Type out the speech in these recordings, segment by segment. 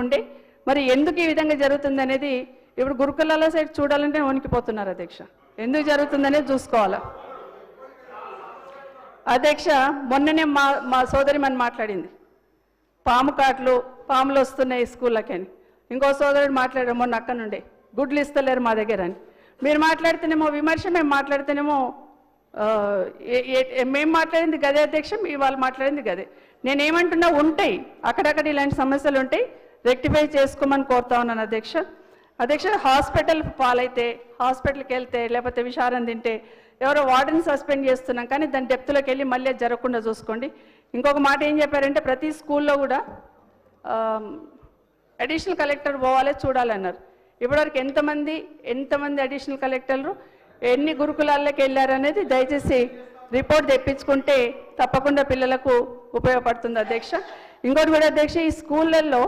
ఉండే మరి ఎందుకు ఈ విధంగా జరుగుతుంది అనేది ఇప్పుడు గురుకులాల సైడ్ చూడాలంటే వణికిపోతున్నారు అధ్యక్ష. ఎందుకు జరుగుతుందనేది చూసుకోవాలా అధ్యక్ష. మొన్ననే మా సోదరి మన మాట్లాడింది, పాములు వస్తున్నాయి స్కూళ్ళకని. ఇంకో సోదరుడు మాట్లాడారు మొన్న అక్క నుండి, గుడ్లు ఇస్తలేరు మా దగ్గర అని. మీరు మాట్లాడితేనేమో విమర్శ, మేము మాట్లాడితేనేమో మేము మాట్లాడింది గదే అధ్యక్ష, మీ వాళ్ళు మాట్లాడింది గదే. నేనేమంటున్నా, ఉంటాయి అక్కడక్కడ ఇలాంటి సమస్యలు ఉంటాయి, రెక్టిఫై చేసుకోమని కోరుతా ఉన్నాను అధ్యక్ష. హాస్పిటల్ పాలైతే, హాస్పిటల్కి వెళ్తే, లేకపోతే విషారం తింటే ఎవరో వార్డెన్ సస్పెండ్ చేస్తున్నాం, కానీ దాని డెప్త్లోకి వెళ్ళి మళ్ళీ జరగకుండా చూసుకోండి. ఇంకొక మాట ఏం చెప్పారంటే, ప్రతి స్కూల్లో కూడా అడిషనల్ కలెక్టర్ పోవాలి చూడాలన్నారు. ఇప్పటివరకు ఎంతమంది అడిషనల్ కలెక్టర్లు ఎన్ని గురుకులాల్లోకి వెళ్ళారనేది దయచేసి రిపోర్ట్ తెప్పించుకుంటే తప్పకుండా పిల్లలకు ఉపయోగపడుతుంది అధ్యక్ష. ఇంకోటి కూడా అధ్యక్ష, ఈ స్కూళ్ళల్లో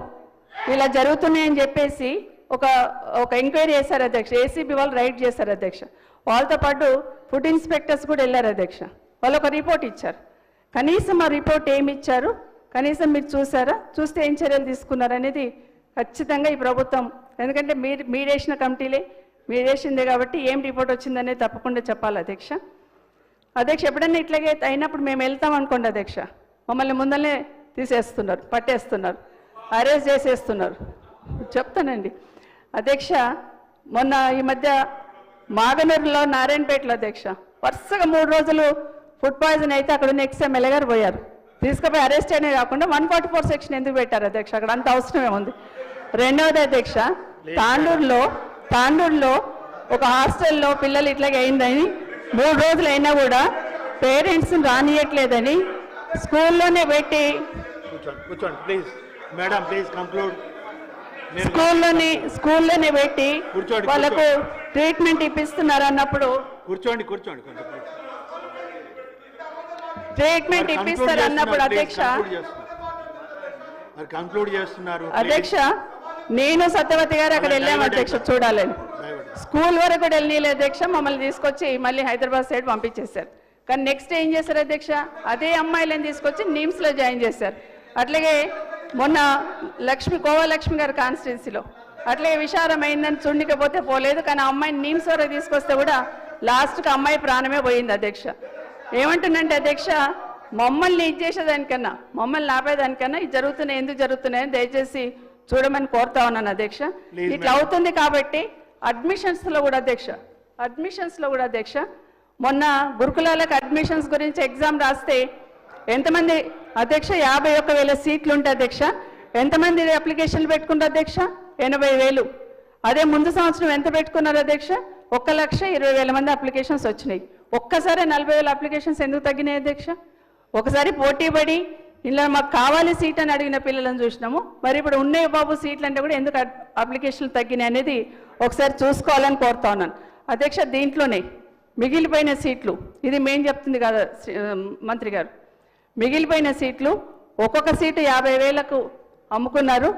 ఇలా జరుగుతున్నాయని చెప్పేసి ఒక ఎంక్వైరీ చేశారు అధ్యక్ష. ఏసీబీ వాళ్ళు రైడ్ చేశారు అధ్యక్ష. వాళ్ళతో పాటు ఫుడ్ ఇన్స్పెక్టర్స్ కూడా వెళ్ళారు అధ్యక్ష. వాళ్ళు ఒక రిపోర్ట్ ఇచ్చారు. కనీసం ఆ రిపోర్ట్ ఏమి ఇచ్చారు, కనీసం మీరు చూసారా, చూస్తే ఏం చర్యలు తీసుకున్నారు అనేది ఖచ్చితంగా ఈ ప్రభుత్వం, ఎందుకంటే మీరేసిన కమిటీలే, మీరేసిందే కాబట్టి ఏం రిపోర్ట్ వచ్చిందనేది తప్పకుండా చెప్పాలి అధ్యక్ష. ఎప్పుడన్నా ఇట్లాగే అయినప్పుడు మేము వెళ్తాం అనుకోండి అధ్యక్ష, మమ్మల్ని ముందరనే తీసేస్తున్నారు, పట్టేస్తున్నారు, అరెస్ట్ చేసేస్తున్నారు. చెప్తానండి అధ్యక్ష. మొన్న ఈ మధ్య మాగనూరులో, నారాయణపేటలో అధ్యక్ష, వరుసగా 3 రోజులు ఫుడ్ పాయిజన్ అయితే అక్కడ ఉన్న ఎక్స్ఎమ్మెల్యే గారు పోయారు. తీసుకుపోయి అరెస్ట్ అయినా కాకుండా 144 సెక్షన్ ఎందుకు పెట్టారు అధ్యక్ష? అక్కడ అంత అవసరమే ఉంది. రెండవది అధ్యక్ష, తాండూరులో ఒక హాస్టల్లో పిల్లలు ఇట్లాగే అయిందని 3 రోజులు అయినా కూడా పేరెంట్స్ని రానియట్లేదని స్కూల్లోనే పెట్టి, స్కూల్లోనే పెట్టి వాళ్ళకు ట్రీట్మెంట్ ఇప్పిస్తున్నారు అన్నప్పుడు, ట్రీట్మెంట్ ఇప్పిస్తారు అన్నప్పుడు అధ్యక్ష నేను సత్యవతి గారు అక్కడ వెళ్ళాము అధ్యక్ష చూడాలని. స్కూల్ వరకు కూడా వెళ్ళలేదు అధ్యక్ష. మమ్మల్ని తీసుకొచ్చి మళ్ళీ హైదరాబాద్ సైడ్ పంపించేశారు. కానీ నెక్స్ట్ ఏం చేశారు అధ్యక్ష, అదే అమ్మాయిలను తీసుకొచ్చి నిమ్స్లో జాయిన్ చేశారు. అట్లాగే మొన్న కోవలక్ష్మి గారి కాన్స్టిట్యున్సీలో అట్లాగే విషారం అయిందని చుండికపోతే పోలేదు, కానీ ఆ అమ్మాయిని నిమ్స్ వరకు తీసుకొస్తే కూడా లాస్ట్కి అమ్మాయి ప్రాణమే పోయింది అధ్యక్ష. ఏమంటుందంటే అధ్యక్ష, మమ్మల్ని ఇది చేసేదానికన్నా, మమ్మల్ని ఆపేదానికన్నా ఇది జరుగుతున్నాయి, ఎందుకు జరుగుతున్నాయని దయచేసి చూడమని కోరుతా ఉన్నాను అధ్యక్ష. ఇట్లా అవుతుంది కాబట్టి అడ్మిషన్స్లో కూడా అధ్యక్ష మొన్న గురుకులాలకు అడ్మిషన్స్ గురించి ఎగ్జామ్ రాస్తే ఎంతమంది అధ్యక్ష, 51,000 సీట్లు ఉంటాయి అధ్యక్ష. ఎంతమంది అప్లికేషన్లు పెట్టుకున్నారు అధ్యక్ష? 80,000. అదే ముందు సంవత్సరం ఎంత పెట్టుకున్నారు అధ్యక్ష? 1,20,000 మంది అప్లికేషన్స్ వచ్చినాయి. ఒక్కసారి 40,000 అప్లికేషన్స్ ఎందుకు తగ్గినాయి అధ్యక్ష? ఒకసారి పోటీ పడి ఇలా మాకు కావాలి సీట్ అని అడిగిన పిల్లలను చూసినాము. మరి ఇప్పుడు ఉన్నాయి బాబు సీట్లు అంటే కూడా ఎందుకు అప్లికేషన్లు తగ్గినాయి అనేది ఒకసారి చూసుకోవాలని కోరుతా ఉన్నాను అధ్యక్ష. దీంట్లోనే మిగిలిపోయిన సీట్లు, ఇది మేము చెప్తుంది కదా మంత్రి గారు, మిగిలిపోయిన సీట్లు ఒక్కొక్క సీటు 50,000కు అమ్ముకున్నారు.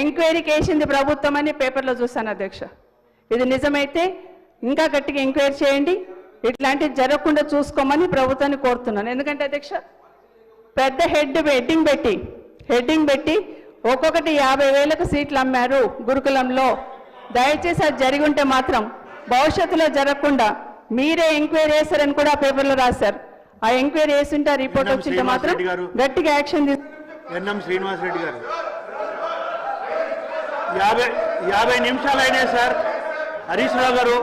ఎంక్వైరీకి వేసింది ప్రభుత్వం అని పేపర్లో చూశాను అధ్యక్ష. ఇది నిజమైతే ఇంకా గట్టిగా ఎంక్వైరీ చేయండి, ఇట్లాంటివి జరగకుండా చూసుకోమని ప్రభుత్వాన్ని కోరుతున్నాను. ఎందుకంటే అధ్యక్ష, పెద్ద హెడ్డింగ్ పెట్టి ఒక్కొక్కటి 50,000కు సీట్లు అమ్మారు గురుకులంలో. దయచేసి అది జరిగి ఉంటే మాత్రం భవిష్యత్తులో జరగకుండా మీరే ఎంక్వైరీ చేశారని కూడా పేపర్లో రాశారు. ఆ ఎంక్వైరీ చేస్తుంటే ఆ రిపోర్ట్ వచ్చింటే మాత్రం గట్టిగా యాక్షన్ ఎన్ఎం శ్రీనివాసరెడ్డి గారు 50 నిమిషాలు అయినాయి సార్. హరీష్ రావు గారు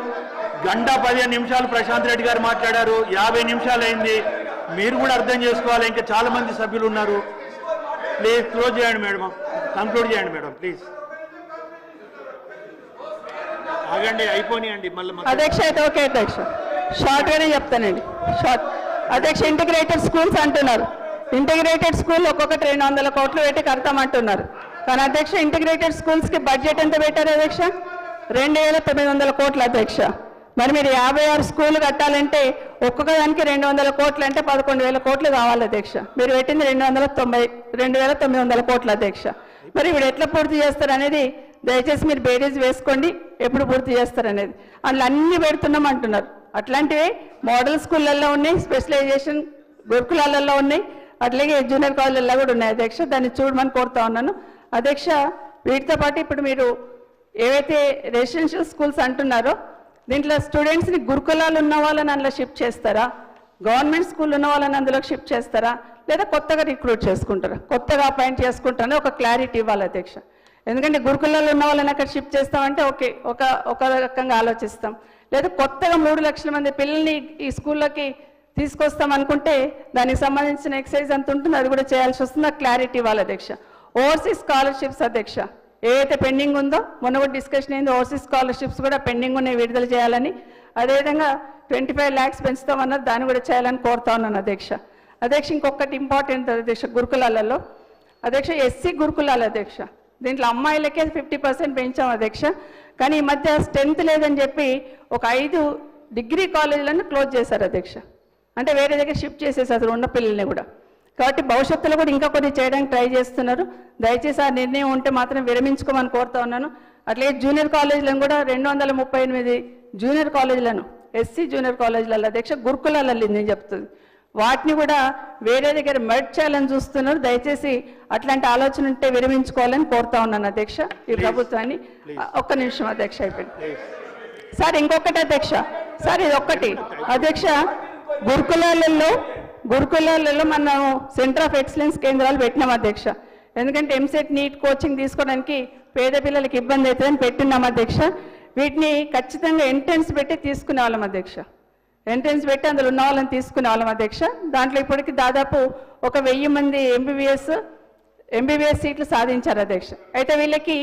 1:15 నిమిషాలు ప్రశాంత్ రెడ్డి గారు మాట్లాడారు. 50 నిమిషాలు అయింది. మీరు కూడా అర్థం చేసుకోవాలి, ఇంకా చాలా మంది సభ్యులు ఉన్నారు. ప్లీజ్ క్లోజ్ చేయండి మేడం, కంక్లూడ్ చేయండి మేడం ప్లీజ్. ఆగండి, అయిపోయినాయండి మళ్ళీ అధ్యక్ష. అయితే ఓకే అధ్యక్ష, షార్ట్గానే చెప్తానండి. అధ్యక్ష, ఇంటిగ్రేటెడ్ స్కూల్స్ అంటున్నారు. ఇంటిగ్రేటెడ్ స్కూల్ ఒక్కొక్కటి 200 కోట్లు పెట్టి కడతామంటున్నారు. కానీ అధ్యక్ష, ఇంటిగ్రేటెడ్ స్కూల్స్కి బడ్జెట్ ఎంత పెట్టారు అధ్యక్ష? 2,900 కోట్లు అధ్యక్ష. మరి మీరు 56 స్కూళ్ళు కట్టాలంటే ఒక్కొక్క దానికి 200 కోట్లు అంటే 11,000 కోట్లు కావాలి అధ్యక్ష. మీరు పెట్టింది 2,900 కోట్లు అధ్యక్ష. మరి ఇప్పుడు ఎట్లా పూర్తి చేస్తారు అనేది దయచేసి మీరు బేరీజ్ వేసుకోండి, ఎప్పుడు పూర్తి చేస్తారనేది. అందులో అన్ని పెడుతున్నాం అంటున్నారు. అట్లాంటివి మోడల్ స్కూళ్ళల్లో ఉన్నాయి, స్పెషలైజేషన్ గురుకులాలలో ఉన్నాయి, అట్లాగే జూనియర్ కాలేజీల్లో కూడా ఉన్నాయి అధ్యక్ష. దాన్ని చూడమని కోరుతా ఉన్నాను అధ్యక్ష. వీటితో పాటు ఇప్పుడు మీరు ఏవైతే రెసిడెన్షియల్ స్కూల్స్ అంటున్నారో దీంట్లో స్టూడెంట్స్ని గురుకులాలు ఉన్న వాళ్ళని అందులో షిఫ్ట్ చేస్తారా, గవర్నమెంట్ స్కూల్ ఉన్న వాళ్ళని అందులో షిఫ్ట్ చేస్తారా, లేదా కొత్తగా రిక్రూట్ చేసుకుంటారా, కొత్తగా అపాయింట్ చేసుకుంటారని ఒక క్లారిటీ ఇవ్వాలి అధ్యక్ష. ఎందుకంటే గురుకులాలు ఉన్న వాళ్ళని అక్కడ షిఫ్ట్ చేస్తామంటే ఓకే, ఒక రకంగా ఆలోచిస్తాం. లేదా కొత్తగా 3 లక్షల మంది పిల్లల్ని ఈ స్కూల్లోకి తీసుకొస్తాం అనుకుంటే దానికి సంబంధించిన ఎక్సైజ్ అంత ఉంటుంది, అది కూడా చేయాల్సి వస్తుంది. ఆ క్లారిటీ ఇవ్వాలి అధ్యక్ష. ఓవర్సీస్ స్కాలర్షిప్స్ అధ్యక్ష ఏదైతే పెండింగ్ ఉందో, మొన్న కూడా డిస్కషన్ అయింది, ఓవర్సీస్ స్కాలర్షిప్స్ కూడా పెండింగ్ ఉన్నాయి, విడుదల చేయాలని. అదేవిధంగా 25 lakhs పెంచుతామన్నారు, దాన్ని కూడా చేయాలని కోరుతా ఉన్నాను అధ్యక్ష. అధ్యక్ష ఇంకొకటి ఇంపార్టెంట్ అధ్యక్ష, గురుకులాలలో అధ్యక్ష ఎస్సీ గురుకులాలు అధ్యక్ష, దీంట్లో అమ్మాయిలకే 50% పెంచాం అధ్యక్ష. కానీ ఈ మధ్య స్ట్రెంత్ లేదని చెప్పి ఒక 5 డిగ్రీ కాలేజీలను క్లోజ్ చేశారు అధ్యక్ష. అంటే వేరే దగ్గర షిఫ్ట్ చేసేసారు ఉన్న పిల్లల్ని కూడా. కాబట్టి భవిష్యత్తులో కూడా ఇంకా కొన్ని చేయడానికి ట్రై చేస్తున్నారు. దయచేసి ఆ నిర్ణయం ఉంటే మాత్రం విరమించుకోమని కోరుతా ఉన్నాను. అట్లే జూనియర్ కాలేజీలను కూడా 238 జూనియర్ కాలేజీలను ఎస్సీ జూనియర్ కాలేజీలలో అధ్యక్ష గురుకులాలలో నేను చెప్తుంది, వాటిని కూడా వేరే దగ్గర మెర్జ్ చేయాలని చూస్తున్నారు. దయచేసి అట్లాంటి ఆలోచన ఉంటే విరమించుకోవాలని కోరుతా ఉన్నాను అధ్యక్ష ఈ ప్రభుత్వాన్ని. ఒక్క నిమిషం అధ్యక్ష, అయిపోయింది సార్. ఇంకొకటి అధ్యక్ష, సార్ ఇది ఒక్కటి అధ్యక్ష, గురుకులాలలో మనం సెంటర్ ఆఫ్ ఎక్సలెన్స్ కేంద్రాలు పెట్టినాం అధ్యక్ష. ఎందుకంటే ఎంసెట్ నీట్ కోచింగ్ తీసుకోవడానికి పేద పిల్లలకి ఇబ్బంది అవుతుందని పెట్టినాం అధ్యక్ష. వీటిని ఖచ్చితంగా ఎంట్రెన్స్ పెట్టి తీసుకునే వాళ్ళం అధ్యక్ష, ఎంట్రెన్స్ పెట్టి అందులో ఉన్న వాళ్ళని తీసుకునే వాళ్ళం అధ్యక్ష. దాంట్లో ఇప్పటికి దాదాపు 1000 మంది ఎంబీబీఎస్ సీట్లు సాధించారు అధ్యక్ష. అయితే వీళ్ళకి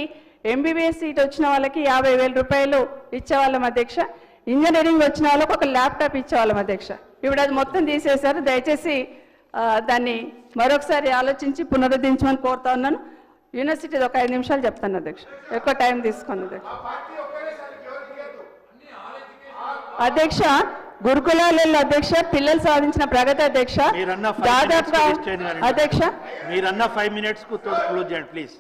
ఎంబీబీఎస్ సీట్ వచ్చిన వాళ్ళకి 50,000 రూపాయలు ఇచ్చేవాళ్ళం అధ్యక్ష. ఇంజనీరింగ్ వచ్చిన వాళ్ళకి ఒక ల్యాప్టాప్ ఇచ్చేవాళ్ళం అధ్యక్ష. ఇప్పుడు అది మొత్తం తీసేశారు. దయచేసి దాన్ని మరొకసారి ఆలోచించి పునరుద్ధరించమని కోరుతా ఉన్నాను. యూనివర్సిటీ ఒక 5 నిమిషాలు చెప్తాను అధ్యక్ష, ఎక్కువ టైం తీసుకున్నాను అధ్యక్ష. అధ్యక్ష గురుకులాలలో అధ్యక్ష పిల్లలు సాధించిన ప్రగతి అధ్యక్ష దాదాపుగా అధ్యక్ష మీరన్న 5 minutes కు క్లోజ్ చేయండి ప్లీజ్.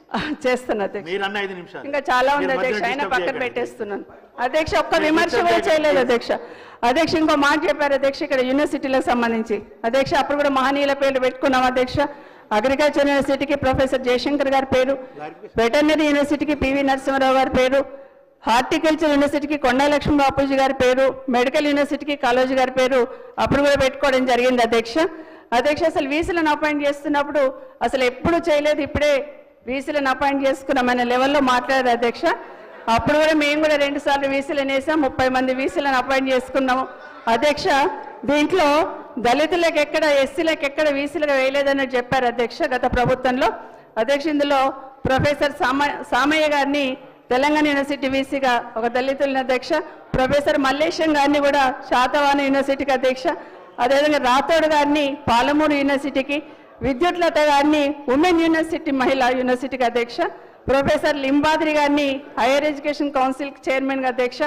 చేస్తాను అధ్యక్ష, మీరన్న 5 నిమిషాలు ఇంకా చాలా ఉంది అధ్యక్ష, అయినా పక్కన పెట్టేస్తున్నాను అధ్యక్ష. ఒక్క విమర్శ కూడా చేయలేదు అధ్యక్ష. అధ్యక్ష ఇంకో మాట చెప్పారు అధ్యక్ష ఇక్కడ యూనివర్సిటీలకు సంబంధించి అధ్యక్ష. అప్పుడు కూడా మహనీయుల పేర్లు పెట్టుకున్నాం అధ్యక్ష. అగ్రికల్చర్ యూనివర్సిటీకి ప్రొఫెసర్ జయశంకర్ గారి పేరు, వెటర్నరీ యూనివర్సిటీకి పివి నరసింహారావు గారి పేరు, హార్టికల్చర్ యూనివర్సిటీకి కొండా లక్ష్మీ బాపూజీ గారి పేరు, మెడికల్ యూనివర్సిటీకి కాళోజీ గారి పేరు అప్పుడు కూడా పెట్టుకోవడం జరిగింది అధ్యక్ష. అసలు వీసీలను అపాయింట్ చేస్తున్నప్పుడు అసలు ఎప్పుడు చేయలేదు, ఇప్పుడే వీసీలను అపాయింట్ చేసుకున్నామనే లెవెల్లో మాట్లాడారు అధ్యక్ష. అప్పుడు కూడా మేము కూడా 2 సార్లు వీసీలను వేసాం, 30 మంది వీసీలను అపాయింట్ చేసుకున్నాము అధ్యక్ష. దీంట్లో దళితులకు ఎక్కడ, ఎస్సీలకు ఎక్కడ వీసీలుగా వేయలేదని చెప్పారు అధ్యక్ష గత ప్రభుత్వంలో అధ్యక్ష. ఇందులో ప్రొఫెసర్ సామయ్య గారిని తెలంగాణ యూనివర్సిటీ వీసీగా ఒక దళితుల అధ్యక్ష, ప్రొఫెసర్ మల్లేశం గారిని కూడా శాతవాహన యూనివర్సిటీకి అధ్యక్ష, అదేవిధంగా రాథోడ్ గారిని పాలమూరు యూనివర్సిటీకి, విద్యుత్ లత గారిని ఉమెన్ యూనివర్సిటీ మహిళా యూనివర్సిటీకి అధ్యక్ష, ప్రొఫెసర్ లింబాద్రి గారిని హైయర్ ఎడ్యుకేషన్ కౌన్సిల్కి చైర్మన్గా అధ్యక్ష,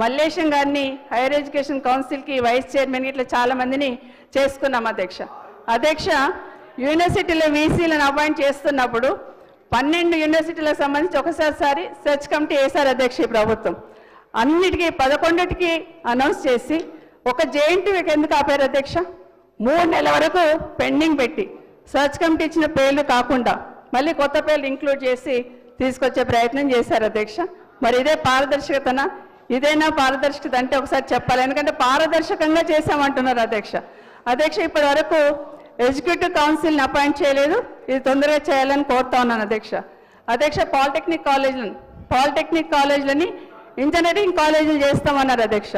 మల్లేశం గారిని హైయర్ ఎడ్యుకేషన్ కౌన్సిల్కి వైస్ చైర్మన్, ఇట్లా చాలా మందిని చేసుకున్నాం అధ్యక్ష. యూనివర్సిటీలో వీసీలను అపాయింట్ చేస్తున్నప్పుడు 12 యూనివర్సిటీలకు సంబంధించి ఒకసారి సెర్చ్ కమిటీ వేశారు అధ్యక్ష ఈ ప్రభుత్వం. అన్నిటికీ 11కి అనౌన్స్ చేసి ఒక జేఎన్టీయూకి ఎందుకు ఆపారు అధ్యక్ష? 3 నెలల వరకు పెండింగ్ పెట్టి సెర్చ్ కమిటీ ఇచ్చిన పేర్లు కాకుండా మళ్ళీ కొత్త పేర్లు ఇంక్లూడ్ చేసి తీసుకొచ్చే ప్రయత్నం చేశారు అధ్యక్ష. మరి ఇదే పారదర్శకతనా? ఇదేనా పారదర్శకత అంటే ఒకసారి చెప్పాలి, ఎందుకంటే పారదర్శకంగా చేశామంటున్నారు అధ్యక్ష. ఇప్పటి వరకు ఎగ్జిక్యూటివ్ కౌన్సిల్ని అపాయింట్ చేయలేదు, ఇది తొందరగా చేయాలని కోరుతా ఉన్నాను అధ్యక్ష. పాలిటెక్నిక్ కాలేజీలని ఇంజనీరింగ్ కాలేజీలు చేస్తామన్నారు అధ్యక్ష.